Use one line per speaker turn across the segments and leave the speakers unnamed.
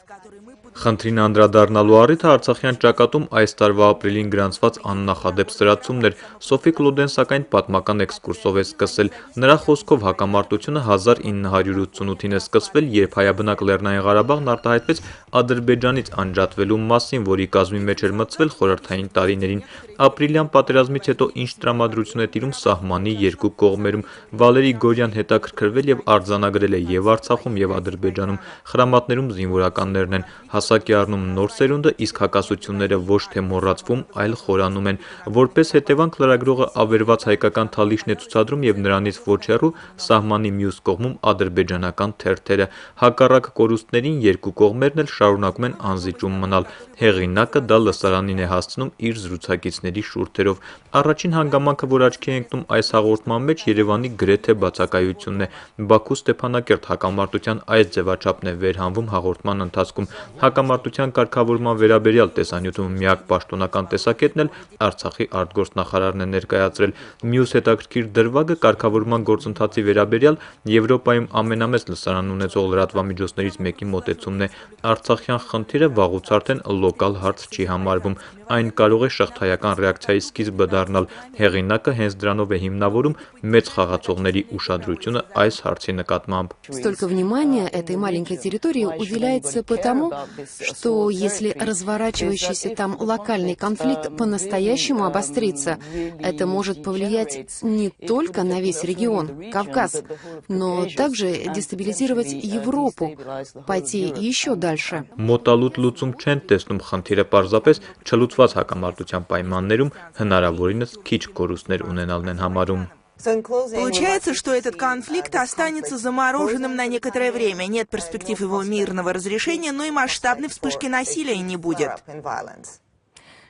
Խնդրին անդրադառնալու առիթը Արցախյան ճակատում այս տարվա ապրիլին գրանցված աննախադեպ սրացումն էր։ Սոֆի Կլոդեն սակայն պատմական էքսկուրսով է սկսել։ Նրա խոսքով հակամարտությունը 1988-ին է սկսվել, երբ հայաբնակ Լեռնային Ղարաբաղն արտահայտվեց Ադրբեջանից անջատվելու մասին, որի կազմի մեջ էր մտցվել խորհրդային տարիներին։ Ապրիլյան պատերազմից հետո ինչ տրամադրություն է տիրում սահմանի երկու կողմերում։ Վալերի Գորյան հետաքրքրվել եւ արձանագրել է եւ Արցախում եւ Ադրբեջանում խրամատներում զինվորականներն են, հասակի առնում նոր սերունդը, իսկ հակասությունները ոչ թե մոռացվում, այլ խորանում են։ Որպես հետևանք լրագրողը ավերված հայկական թալիշն է ցուցադրում եւ նրանից ոչ հեռու սահմանի մյուս կողմում ադրբեջանական թերթերը։ Հակառակ կորուստներին երկու կողմերն էլ շարունակում են անզիջում մնալ։ Հեղինակը դա լսարանին է հասցնում իր զրուցակիցների շուրթերով։ Առաջին հանգամանքը, որ աչքի է ընկնում այս հաղորդման մեջ, Երևանի գրեթե բացակայությունն է։ Բաքու Ստեփանակերտ հակամարտության այս ձևաչափն է վերհանվում հաղորդման ընթացքում։ Հակամարտության կարգավորման վերաբերյալ տեսանյութում միակ պաշտոնական տեսակետն էլ Արցախի արտգործնախարարն է ներկայացրել։ Մյուս հետաքրքիր դրվագը կարգավորման գործընթացի վերաբերյալ Եվրոպայում ամենամեծ լսարան ունեցող լրատվամիջոցներից մեկի մոտեցումն է։ Արցախյան խնդիրը վաղուց արդեն լոկալ հարց չի համարվում։ Այն կարող է շղթայական ռեակցիայի սկիզբը դառնալ։ Հեղինակը հենց դրանով է հիմնավորում մեծ խաղացողների ուշադրությունը այս հարցի նկատմամբ։
Столько внимания этой маленькой территории уделяется потому, что если разворачивающийся там локальный конфликт по-настоящему обострится, это может повлиять не только на весь регион, Кавказ, но также дестабилизировать Европу, пойти еще дальше.
Մոտալուտ լուծում չեն տեսնում խնդիրը պարզապես չլուծված հակամարտության պայմաններում հնարավորինս քիչ կորուստներ ունենալն են համարում։
Получается, что этот конфликт останется замороженным на некоторое время. Нет перспектив его мирного разрешения, но и масштабной вспышки насилия не будет.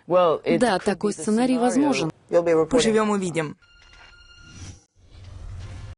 Да, такой сценарий возможен.
Поживем, увидим.